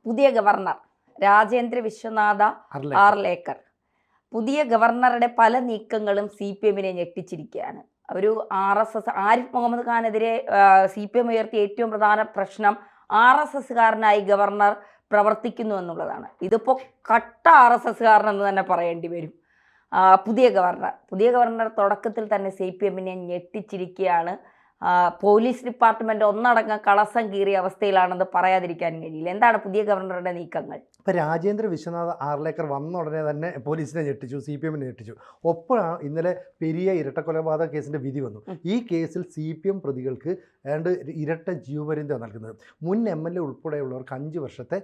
പുതിയ ഗവർണർ രാജേന്ദ്ര വിശ്വനാഥ ആർലേക്കർ പുതിയ ഗവർണറുടെ പല നീക്കങ്ങളും CPM-നെ ഞെട്ടിച്ചിരിക്കുകയാണ്. ഒരു RSS ആരിഫ് മുഹമ്മദ് ഖാനെതിരെ CPM ഉയർത്തിയ ഏറ്റവും പ്രധാന പ്രശ്നം RSSകാരനായി ഗവർണർ പ്രവർത്തിക്കുന്നു എന്നുള്ളതാണ്. ഇതിപ്പോൾ കട്ട RSSകാരനെന്ന് തന്നെ പറയേണ്ടി വരും. പുതിയ ഗവർണർ തുടക്കത്തിൽ തന്നെ CPM-നെ ഞെട്ടിച്ചിരിക്കുകയാണ്. പോലീസ് ഡിപ്പാർട്ട്മെന്റ് ഒന്നടങ്കം കളസം കീറിയ അവസ്ഥയിലാണെന്ന് പറയാതിരിക്കാൻ കഴിയില്ല. എന്താണ് പുതിയ ഗവർണറുടെ നീക്കങ്ങൾ? ഇപ്പം രാജേന്ദ്ര വിശ്വനാഥ് ആർലേക്കർ വന്ന ഉടനെ തന്നെ പോലീസിനെ ഞെട്ടിച്ചു, CPM-നെ ഞെട്ടിച്ചു. ഒപ്പോഴാണ് ഇന്നലെ പെരിയ ഇരട്ടക്കൊലപാതക കേസിൻ്റെ വിധി വന്നു. ഈ കേസിൽ CPM പ്രതികൾക്ക് ഏതാണ്ട് ഇരട്ട ജീവപര്യന്തം നൽകുന്നത്. മുൻ MLA ഉൾപ്പെടെയുള്ളവർക്ക് 5 വർഷത്തെ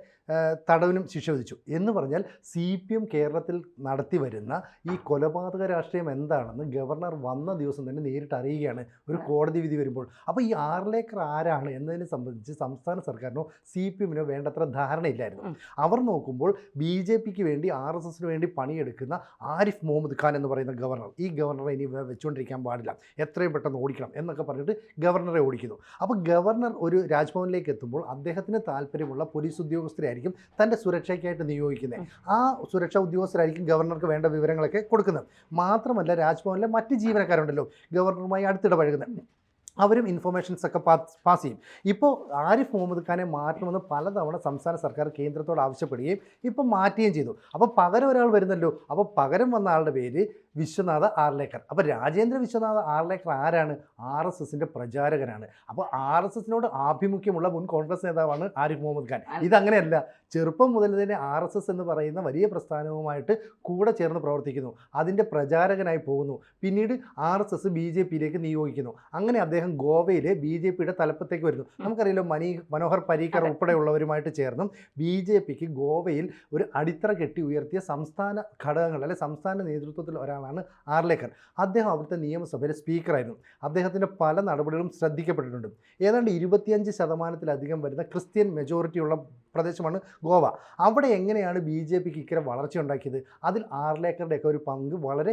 തടവിനും ശിക്ഷ വിധിച്ചു. എന്ന് പറഞ്ഞാൽ CPM കേരളത്തിൽ നടത്തി വരുന്ന ഈ കൊലപാതക രാഷ്ട്രീയം എന്താണെന്ന് ഗവർണർ വന്ന ദിവസം തന്നെ നേരിട്ട് അറിയുകയാണ് ഒരു കോടതി വിധി വരുമ്പോൾ. അപ്പോൾ ഈ ആർലേക്കർ ആരാണ് എന്നതിനെ സംബന്ധിച്ച് സംസ്ഥാന സർക്കാരിനോ CPM-നോ വേണ്ടത്ര ധാരണയില്ലായിരുന്നു. അവർ നോക്കുമ്പോൾ BJPക്ക് വേണ്ടി RSSന് വേണ്ടി പണിയെടുക്കുന്ന ആരിഫ് മുഹമ്മദ് ഖാൻ എന്ന് പറയുന്ന ഗവർണർ, ഈ ഗവർണറെ ഇനി വെച്ചുകൊണ്ടിരിക്കാൻ പാടില്ല, എത്രയും പെട്ടെന്ന് ഓടിക്കണം എന്നൊക്കെ പറഞ്ഞിട്ട് ഗവർണറെ ഓടിക്കുന്നു. അപ്പോൾ ഗവർണർ ഒരു രാജ്ഭവനിലേക്ക് എത്തുമ്പോൾ അദ്ദേഹത്തിന് താല്പര്യമുള്ള പോലീസ് ഉദ്യോഗസ്ഥരായിരിക്കും തൻ്റെ സുരക്ഷയ്ക്കായിട്ട് നിയോഗിക്കുന്നത്. ആ സുരക്ഷാ ഉദ്യോഗസ്ഥരായിരിക്കും ഗവർണർക്ക് വേണ്ട വിവരങ്ങളൊക്കെ കൊടുക്കുന്നത്. മാത്രമല്ല രാജ്ഭവനിലെ മറ്റ് ജീവനക്കാരുണ്ടല്ലോ ഗവർണറുമായി അടുത്തിടപഴകുന്നത്, അവരും ഇൻഫർമേഷൻസ് ഒക്കെ പാസ് ചെയ്യും. ഇപ്പോൾ ആരിഫ് മുഹമ്മദ് ഖാനെ മാറ്റണമെന്ന് പലതവണ സംസ്ഥാന സർക്കാർ കേന്ദ്രത്തോട് ആവശ്യപ്പെടുകയും ഇപ്പോൾ മാറ്റുകയും ചെയ്തു. അപ്പോൾ പകരം ഒരാൾ വരുന്നല്ലോ. അപ്പോൾ പകരം വന്ന ആളുടെ പേര് വിശ്വനാഥ ആർലേക്കർ. അപ്പോൾ രാജേന്ദ്ര വിശ്വനാഥ ആർലേക്കർ ആരാണ്? RSSൻ്റെ പ്രചാരകനാണ്. അപ്പോൾ RSSനോട് ആഭിമുഖ്യമുള്ള മുൻ കോൺഗ്രസ് നേതാവാണ് ആരിഫ് മുഹമ്മദ് ഖാൻ. ഇതങ്ങനെയല്ല, ചെറുപ്പം മുതൽ തന്നെ RSS എന്ന് പറയുന്ന വലിയ പ്രസ്ഥാനവുമായിട്ട് കൂടെ ചേർന്ന് പ്രവർത്തിക്കുന്നു, അതിൻ്റെ പ്രചാരകനായി പോകുന്നു. പിന്നീട് RSS BJPയിലേക്ക് നിയോഗിക്കുന്നു. അങ്ങനെ അദ്ദേഹം ഗോവയിലെ BJPയുടെ തലപ്പത്തേക്ക് വരുന്നു. നമുക്കറിയാലോ മനോഹർ പരീക്കർ ഉൾപ്പെടെയുള്ളവരുമായിട്ട് ചേർന്നും BJPക്ക് ഗോവയിൽ ഒരു അടിത്തറ കെട്ടി ഉയർത്തിയ സംസ്ഥാന ഘടകങ്ങൾ അല്ലെ സംസ്ഥാന നേതൃത്വത്തിൽ ഒരാളാണ് ആർലേക്കർ. അദ്ദേഹം അവിടുത്തെ നിയമസഭയിലെ സ്പീക്കറായിരുന്നു. അദ്ദേഹത്തിൻ്റെ പല നടപടികളും ശ്രദ്ധിക്കപ്പെട്ടിട്ടുണ്ട്. ഏതാണ്ട് 25% വരുന്ന ക്രിസ്ത്യൻ മെജോറിറ്റിയുള്ള പ്രദേശമാണ് ഗോവ. അവിടെ എങ്ങനെയാണ് BJPക്ക് ഇക്കരം വളർച്ച ഉണ്ടാക്കിയത്? അതിൽ ആർലേക്കറുടെയൊക്കെ ഒരു പങ്ക് വളരെ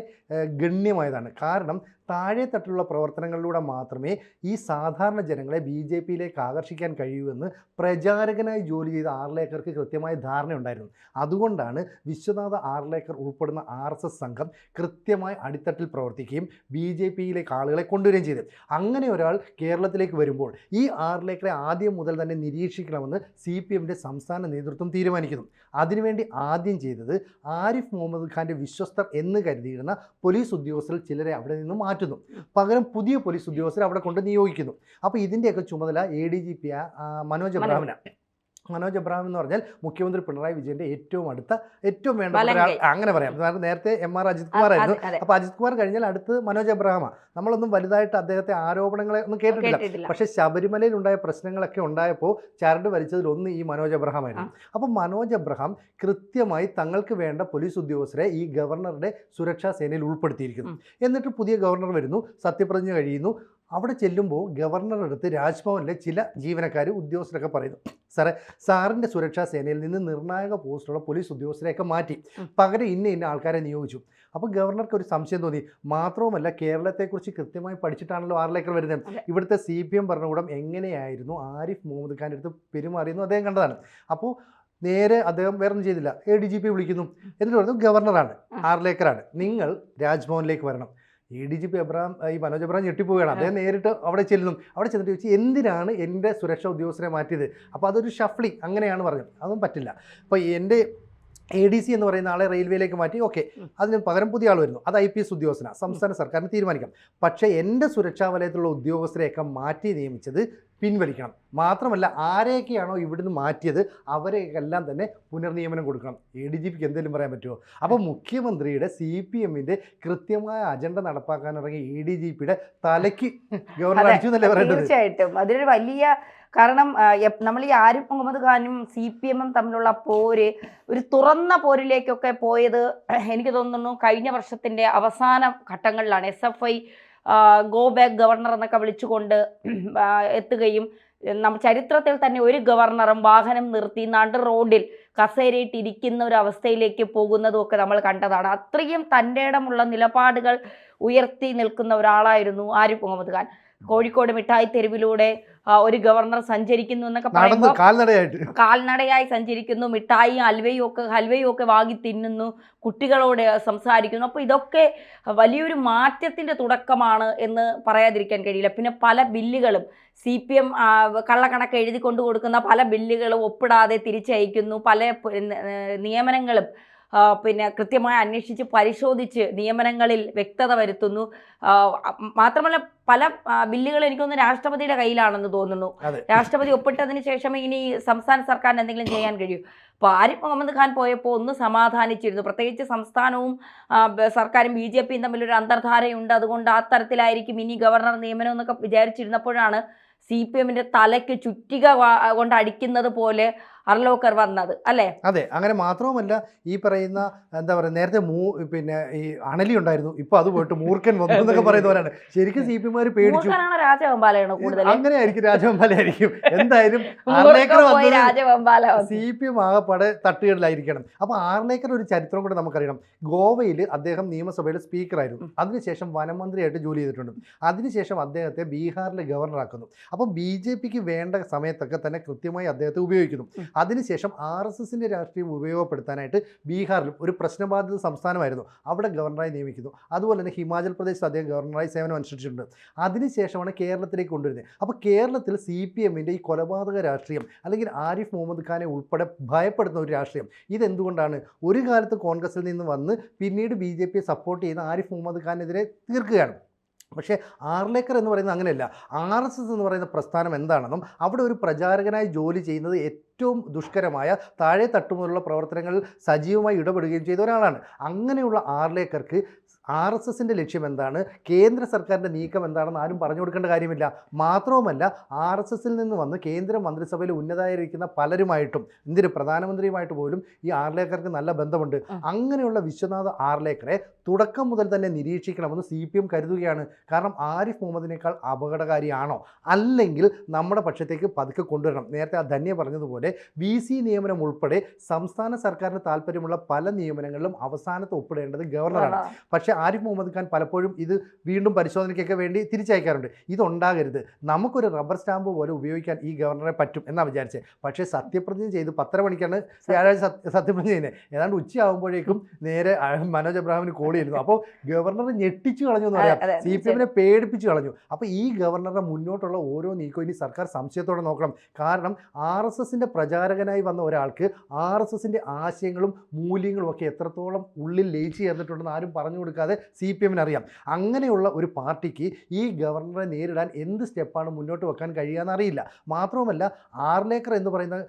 ഗണ്യമായതാണ്. കാരണം താഴെ തട്ടിലുള്ള പ്രവർത്തനങ്ങളിലൂടെ മാത്രമേ ഈ സാധാരണ ജനങ്ങളെ BJPയിലേക്ക് ആകർഷിക്കാൻ കഴിയൂവെന്ന് പ്രചാരകനായി ജോലി ചെയ്ത ആർലേക്കർക്ക് കൃത്യമായ ധാരണയുണ്ടായിരുന്നു. അതുകൊണ്ടാണ് വിശ്വനാഥ ആർലേക്കർ ഉൾപ്പെടുന്ന RSS സംഘം കൃത്യമായി അടിത്തട്ടിൽ പ്രവർത്തിക്കുകയും BJPയിലേക്ക് ആളുകളെ കൊണ്ടുവരികയും ചെയ്തത്. അങ്ങനെ ഒരാൾ കേരളത്തിലേക്ക് വരുമ്പോൾ ഈ ആർലേക്കറെ ആദ്യം മുതൽ തന്നെ നിരീക്ഷിക്കണമെന്ന് CPM-ന്റെ സംസ്ഥാന നേതൃത്വം തീരുമാനിക്കുന്നു. അതിനുവേണ്ടി ആദ്യം ചെയ്തത് ആരിഫ് മുഹമ്മദ് ഖാൻ്റെ വിശ്വസ്തർ എന്ന് കരുതിയിരുന്ന പോലീസ് ഉദ്യോഗസ്ഥരിൽ ചിലരെ അവിടെ നിന്ന് മാറ്റുന്നു. പകരം പുതിയ പോലീസ് ഉദ്യോഗസ്ഥരെ അവിടെ കൊണ്ട് നിയോഗിക്കുന്നു. അപ്പോൾ ഇതിൻ്റെയൊക്കെ ചുമതല ADGP മനോജ് എബ്രഹാം എന്ന് പറഞ്ഞാൽ മുഖ്യമന്ത്രി പിണറായി വിജയൻ്റെ ഏറ്റവും വേണ്ട അങ്ങനെ പറയാം. കാരണം നേരത്തെ MR അജിത് കുമാർ ആയിരുന്നു. അപ്പോൾ അജിത് കുമാർ കഴിഞ്ഞാൽ അടുത്ത് മനോജ് എബ്രഹാമാണ്. നമ്മളൊന്നും വലുതായിട്ട് അദ്ദേഹത്തെ ആരോപണങ്ങളെ ഒന്നും കേട്ടിട്ടില്ല. പക്ഷേ ശബരിമലയിൽ ഉണ്ടായ പ്രശ്നങ്ങളൊക്കെ ഉണ്ടായപ്പോൾ ചരട് വലിച്ചതിലൊന്ന് ഈ മനോജ് എബ്രഹാം ആയിരുന്നു. അപ്പോൾ മനോജ് എബ്രഹാം കൃത്യമായി തങ്ങൾക്ക് വേണ്ട പോലീസ് ഉദ്യോഗസ്ഥരെ ഈ ഗവർണറുടെ സുരക്ഷാ സേനയിൽ ഉൾപ്പെടുത്തിയിരിക്കുന്നു. എന്നിട്ട് പുതിയ ഗവർണർ വരുന്നു, സത്യപ്രതിജ്ഞ കഴിയുന്നു. അവിടെ ചെല്ലുമ്പോൾ ഗവർണറുടെ അടുത്ത് രാജ്ഭവനിലെ ചില ജീവനക്കാർ ഉദ്യോഗസ്ഥരൊക്കെ പറയുന്നു, സാറിൻ്റെ സുരക്ഷാ സേനയിൽ നിന്ന് നിർണായക പോസ്റ്റുള്ള പോലീസ് ഉദ്യോഗസ്ഥരെയൊക്കെ മാറ്റി, പകരം ഇന്ന ആൾക്കാരെ നിയോഗിച്ചു. അപ്പോൾ ഗവർണർക്ക് ഒരു സംശയം തോന്നി. മാത്രവുമല്ല കേരളത്തെക്കുറിച്ച് കൃത്യമായി പഠിച്ചിട്ടാണല്ലോ ആർലേക്കർ വരുന്നത്. ഇവിടുത്തെ CPM ഭരണകൂടം എങ്ങനെയായിരുന്നു ആരിഫ് മുഹമ്മദ് ഖാൻ്റെ അടുത്ത് പെരുമാറിയെന്നും അദ്ദേഹം കണ്ടതാണ്. അപ്പോൾ നേരെ അദ്ദേഹം വേറൊന്നും ചെയ്തില്ല, ADGP വിളിക്കുന്നു. എന്നിട്ട് പറഞ്ഞു, ഗവർണറാണ്, ആർലേക്കറാണ്, നിങ്ങൾ രാജ്ഭവനിലേക്ക് വരണം. ADGP ഈ മനോജ് എബ്രഹാം ഞെട്ടിപ്പോവുകയാണ്. അദ്ദേഹം നേരിട്ട് അവിടെ ചെന്നിട്ട് ചോദിച്ചു, എന്തിനാണ് എൻ്റെ സുരക്ഷാ ഉദ്യോഗസ്ഥരെ മാറ്റിയത്? അപ്പോൾ അതൊരു ഷഫ്ലിംഗ് അങ്ങനെയാണ് പറഞ്ഞത്. അതൊന്നും പറ്റില്ല. അപ്പോൾ എൻ്റെ ADC എന്ന് പറയുന്ന ആളെ റെയിൽവേയിലേക്ക് മാറ്റി, ഓക്കെ, അതിന് പകരം പുതിയ ആൾ വരുന്നു, അത് IPS ഉദ്യോഗസ്ഥനാണ്, സംസ്ഥാന സർക്കാരിന് തീരുമാനിക്കാം. പക്ഷേ എൻ്റെ സുരക്ഷാ വലയത്തിലുള്ള ഉദ്യോഗസ്ഥരെയൊക്കെ മാറ്റി നിയമിച്ചത് പിൻവലിക്കണം. മാത്രമല്ല ആരെയൊക്കെയാണോ ഇവിടുന്ന് മാറ്റിയത് അവരെയെല്ലാം തന്നെ പുനർനിയമനം കൊടുക്കണം. ADGPക്ക് എന്തെങ്കിലും പറയാൻ പറ്റുമോ? അപ്പോൾ മുഖ്യമന്ത്രിയുടെ CPM-ന്റെ കൃത്യമായ അജണ്ട നടപ്പാക്കാൻ ഇറങ്ങിയ ADGPയുടെ തലയ്ക്ക് ഗവർണർ അടിച്ചു എന്നല്ലേ പറയുന്നത്? തീർച്ചയായിട്ടും അതിനൊരു വലിയ കാരണം നമ്മൾ ഈ ആരിഫ് മുഹമ്മദ് ഖാനും CPM-ഉം തമ്മിലുള്ള പോര് ഒരു തുറന്ന പോരിലേക്കൊക്കെ പോയത് എനിക്ക് തോന്നുന്നു കഴിഞ്ഞ വർഷത്തിൻ്റെ അവസാന ഘട്ടങ്ങളിലാണ്. SFI ഗോ ബാക്ക് ഗവർണർ എന്നൊക്കെ വിളിച്ചുകൊണ്ട് എത്തുകയും ചരിത്രത്തിൽ തന്നെ ഒരു ഗവർണറും വാഹനം നിർത്തി നടു റോഡിൽ കസേരയിട്ടിരിക്കുന്ന ഒരു അവസ്ഥയിലേക്ക് പോകുന്നതും ഒക്കെ നമ്മൾ കണ്ടതാണ്. അത്രയും തൻ്റെ ഇടമുള്ള നിലപാടുകൾ ഉയർത്തി നിൽക്കുന്ന ഒരാളായിരുന്നു ആരിഫ് മുഹമ്മദ് ഖാൻ. കോഴിക്കോട് മിഠായി തെരുവിലൂടെ ഒരു ഗവർണർ സഞ്ചരിക്കുന്നു എന്നൊക്കെ നടന്ന് പറയുമ്പോൾ കാൽനടയായി സഞ്ചരിക്കുന്നു, മിഠായിയും ഹൽവയും ഒക്കെ വാങ്ങി തിന്നുന്നു, കുട്ടികളോട് സംസാരിക്കുന്നു. അപ്പോൾ ഇതൊക്കെ വലിയൊരു മാറ്റത്തിൻ്റെ തുടക്കമാണ് എന്ന് പറയാതിരിക്കാൻ കഴിയില്ല. പിന്നെ പല ബില്ലുകളും CPM കള്ളക്കണക്ക് എഴുതി കൊണ്ടു കൊടുക്കുന്ന പല ബില്ലുകളും ഒപ്പിടാതെ തിരിച്ചയക്കുന്നു. പല നിയമനങ്ങളും പിന്നെ കൃത്യമായി അന്വേഷിച്ച് പരിശോധിച്ച് നിയമനങ്ങളിൽ വ്യക്തത വരുത്തുന്നു. മാത്രമല്ല പല ബില്ലുകൾ എനിക്കൊന്ന് രാഷ്ട്രപതിയുടെ കയ്യിലാണെന്ന് തോന്നുന്നു. രാഷ്ട്രപതി ഒപ്പിട്ടതിന് ശേഷമേ ഇനി സംസ്ഥാന സർക്കാരിന് എന്തെങ്കിലും ചെയ്യാൻ കഴിയൂ. അപ്പോൾ ആരിഫ് മുഹമ്മദ് ഖാൻ പോയപ്പോൾ ഒന്ന് സമാധാനിച്ചിരുന്നു. പ്രത്യേകിച്ച് സംസ്ഥാനവും സർക്കാരും BJPയും തമ്മിലൊരു അന്തർധാരയുണ്ട്, അതുകൊണ്ട് ആ തരത്തിലായിരിക്കും ഇനി ഗവർണർ നിയമനം എന്നൊക്കെ വിചാരിച്ചിരുന്നപ്പോഴാണ് CPMന്റെ തലയ്ക്ക് ചുറ്റിക കൊണ്ട് അടിക്കുന്നത് പോലെ അർലോക്കർ വന്നത് അല്ലേ? അതെ, അങ്ങനെ മാത്രവുമല്ല ഈ പറയുന്ന എന്താ പറയുക, നേരത്തെ പിന്നെ ഈ അണലി ഉണ്ടായിരുന്നു, ഇപ്പൊ അത് പോയിട്ട് മൂർഖൻ വന്നു എന്നൊക്കെ പറയുന്നവരാണ്. ശരിക്കും CPM പേടിച്ചു. അങ്ങനെ ആയിരിക്കും, രാജവെമ്പാല ആയിരിക്കും. എന്തായാലും CPM ആകെപ്പാടെ തട്ടുകളിലായിരിക്കണം. അപ്പൊ ആർലേക്കർ ഒരു ചരിത്രം കൂടെ നമുക്കറിയണം. ഗോവയിൽ അദ്ദേഹം നിയമസഭയുടെ സ്പീക്കറായിരുന്നു, അതിനുശേഷം വനമന്ത്രിയായിട്ട് ജോലി ചെയ്തിട്ടുണ്ട്. അതിനുശേഷം അദ്ദേഹത്തെ ബീഹാറിലെ ഗവർണറാക്കുന്നു. അപ്പം BJPക്ക് വേണ്ട സമയത്തൊക്കെ തന്നെ കൃത്യമായി അദ്ദേഹത്തെ ഉപയോഗിക്കുന്നു. അതിനുശേഷം RSSന്റെ രാഷ്ട്രീയം ഉപയോഗപ്പെടുത്താനായിട്ട് ബീഹാറിലും ഒരു പ്രശ്നബാധിത സംസ്ഥാനമായിരുന്നു, അവിടെ ഗവർണറായി നിയമിക്കുന്നു. അതുപോലെ തന്നെ ഹിമാചൽ പ്രദേശിൽ അദ്ദേഹം ഗവർണറായി സേവനം അനുഷ്ഠിച്ചിട്ടുണ്ട്. അതിനുശേഷമാണ് കേരളത്തിലേക്ക് കൊണ്ടുവരുന്നത്. അപ്പോൾ കേരളത്തിൽ CPMന്റെ ഈ കൊലപാതക രാഷ്ട്രീയം, അല്ലെങ്കിൽ ആരിഫ് മുഹമ്മദ് ഖാനെ ഉൾപ്പെടെ ഭയപ്പെടുന്ന ഒരു രാഷ്ട്രീയം, ഇതെന്തുകൊണ്ടാണ്? ഒരു കാലത്ത് കോൺഗ്രസിൽ നിന്ന് വന്ന് പിന്നീട് BJPയെ സപ്പോർട്ട് ചെയ്യുന്ന ആരിഫ് മുഹമ്മദ് ഖാനെതിരെ തീർക്കുകയാണ്. പക്ഷേ ആർലേക്കർ എന്ന് പറയുന്നത് അങ്ങനെയല്ല. RSS എന്ന് പറയുന്ന പ്രസ്ഥാനം എന്താണെന്നും അവിടെ ഒരു പ്രചാരകനായി ജോലി ചെയ്യുന്നത് ഏറ്റവും ദുഷ്കരമായ താഴെ തട്ടുമുതലുള്ള പ്രവർത്തനങ്ങളിൽ സജീവമായി ഇടപെടുകയും ചെയ്ത ഒരാളാണ്. അങ്ങനെയുള്ള ആർലേക്കർക്ക് RSSന്റെ ലക്ഷ്യം എന്താണ്, കേന്ദ്ര സർക്കാരിൻ്റെ നീക്കം എന്താണെന്ന് ആരും പറഞ്ഞു കൊടുക്കേണ്ട കാര്യമില്ല. മാത്രവുമല്ല RSSൽ നിന്ന് വന്ന് കേന്ദ്ര മന്ത്രിസഭയിൽ ഉന്നതരായിരിക്കുന്ന പലരുമായിട്ടും, പ്രധാനമന്ത്രിയുമായിട്ട് പോലും ഈ ആർലേക്കർക്ക് നല്ല ബന്ധമുണ്ട്. അങ്ങനെയുള്ള വിശ്വനാഥ് ആർലേക്കറെ തുടക്കം മുതൽ തന്നെ നിരീക്ഷിക്കണമെന്ന് CPM കരുതുകയാണ്. കാരണം ആരിഫ് മുഹമ്മദിനേക്കാൾ അപകടകാരിയാണോ, അല്ലെങ്കിൽ നമ്മുടെ പക്ഷത്തേക്ക് പതുക്കെ കൊണ്ടുവരണം. നേരത്തെ ആ ധന്യ പറഞ്ഞതുപോലെ VC നിയമനം ഉൾപ്പെടെ സംസ്ഥാന സർക്കാരിന് താല്പര്യമുള്ള പല നിയമനങ്ങളിലും അവസാനത്ത് ഒപ്പിടേണ്ടത് ഗവർണറാണ്. പക്ഷേ ആരിഫ് മുഹമ്മദ് ഖാൻ പലപ്പോഴും ഇത് വീണ്ടും പരിശോധനയ്ക്കൊക്കെ വേണ്ടി തിരിച്ചയക്കാറുണ്ട്. ഇതുണ്ടാകരുത്, നമുക്കൊരു റബ്ബർ സ്റ്റാമ്പ് പോലെ ഉപയോഗിക്കാൻ ഈ ഗവർണറെ പറ്റും എന്നാണ് വിചാരിച്ചത്. പക്ഷേ സത്യപ്രതിജ്ഞ ചെയ്ത് 10:30 മണിക്കാണ് വ്യാഴാഴ്ച സത്യപ്രതിജ്ഞ ചെയ്യുന്നത്. ഏതാണ്ട് ഉച്ചയാകുമ്പോഴേക്കും നേരെ മനോജ് എബ്രഹാമിന് കോൾ ചെയ്യുന്നു. അപ്പോൾ ഗവർണർ ഞെട്ടിച്ചു കളഞ്ഞു എന്ന് പറയാം, CPMനെ പേടിപ്പിച്ചു കളഞ്ഞു. അപ്പോൾ ഈ ഗവർണറുടെ മുന്നോട്ടുള്ള ഓരോ നീക്കവും ഇനി സർക്കാർ സംശയത്തോടെ നോക്കണം. കാരണം RSSന്റെ പ്രചാരകനായി വന്ന ഒരാൾക്ക് RSSന്റെ ആശയങ്ങളും മൂല്യങ്ങളും ഒക്കെ എത്രത്തോളം ഉള്ളിൽ ലയിച്ചു ചേർന്നിട്ടുണ്ടെന്ന് ആരും പറഞ്ഞു കൊടുക്കാതെ CPMന് അറിയാം. അങ്ങനെയുള്ള ഒരു പാർട്ടിക്ക് ഈ ഗവർണറെ നേരിടാൻ എന്ത് സ്റ്റെപ്പാണ് മുന്നോട്ട് വെക്കാൻ കഴിയുകയെന്ന് അറിയില്ല. മാത്രവുമല്ല ആർലേക്കർ എന്ന് പറയുന്ന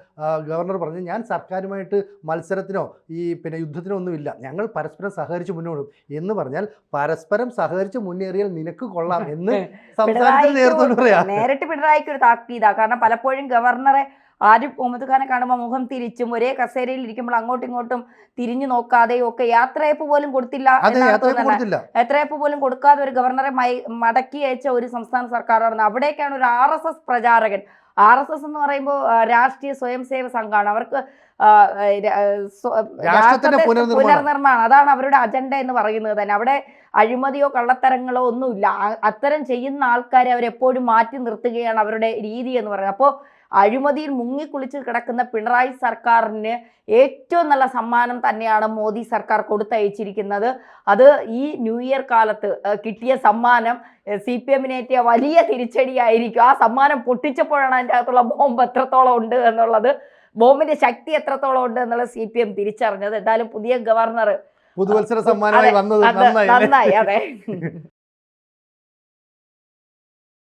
ഗവർണർ പറഞ്ഞു, ഞാൻ സർക്കാരുമായിട്ട് മത്സരത്തിനോ യുദ്ധത്തിനോ ഒന്നുമില്ല, ഞങ്ങൾ പരസ്പരം സഹകരിച്ച് മുന്നോട്ടും എന്ന് പറഞ്ഞാൽ പരസ്പരം സഹകരിച്ച് മുന്നേറിയാൽ നിനക്ക് കൊള്ളാം എന്ന് സംസ്ഥാനത്തിന് നേതൃത്വം പറയാം. നേരിട്ട് പിണറായിക്ക് ഒരു താക്കീതാ. കാരണം പലപ്പോഴും ഗവർണറെ ആരിഫ് മുഹമ്മദ് ഖാനെ കാണുമ്പോൾ മുഖം തിരിച്ചും ഒരേ കസേരയിൽ ഇരിക്കുമ്പോൾ അങ്ങോട്ടും ഇങ്ങോട്ടും തിരിഞ്ഞു നോക്കാതെയും ഒക്കെ യാത്രയപ്പ് പോലും കൊടുത്തില്ല, യാത്രയപ്പ് പോലും കൊടുക്കാതെ ഒരു ഗവർണറെ മടക്കി അയച്ച ഒരു സംസ്ഥാന സർക്കാരാണ്. അവിടേക്കാണ് ഒരു RSS പ്രചാരകൻ. RSS എന്ന് പറയുമ്പോൾ രാഷ്ട്രീയ സ്വയം സേവ സംഘമാണ്. അവർക്ക് പുനർനിർമ്മാണം, അതാണ് അവരുടെ അജണ്ട എന്ന് പറയുന്നത് തന്നെ. അവിടെ അഴിമതിയോ കള്ളത്തരങ്ങളോ ഒന്നുമില്ല. അത്തരം ചെയ്യുന്ന ആൾക്കാരെ അവരെപ്പോഴും മാറ്റി നിർത്തുകയാണ് അവരുടെ രീതി എന്ന് പറയുന്നത്. അപ്പോൾ അഴിമതിയിൽ മുങ്ങിക്കുളിച്ച് കിടക്കുന്ന പിണറായി സർക്കാരിന് ഏറ്റവും നല്ല സമ്മാനം തന്നെയാണ് മോദി സർക്കാർ കൊടുത്തയച്ചിരിക്കുന്നത്. അത് ഈ ന്യൂ ഇയർ കാലത്ത് കിട്ടിയ സമ്മാനം CPMനേറ്റിയ വലിയ തിരിച്ചടിയായിരിക്കും. ആ സമ്മാനം പൊട്ടിച്ചപ്പോഴാണ് അതിൻ്റെ അകത്തുള്ള ബോംബ് എത്രത്തോളം ഉണ്ട് എന്നുള്ളത്, ബോംബിന്റെ ശക്തി എത്രത്തോളം ഉണ്ട് എന്നുള്ളത് CPM തിരിച്ചറിഞ്ഞത്. എന്തായാലും പുതിയ ഗവർണർ പുതുവത്സര സമ്മാനമായി വന്നത് നന്നായി. അതെ.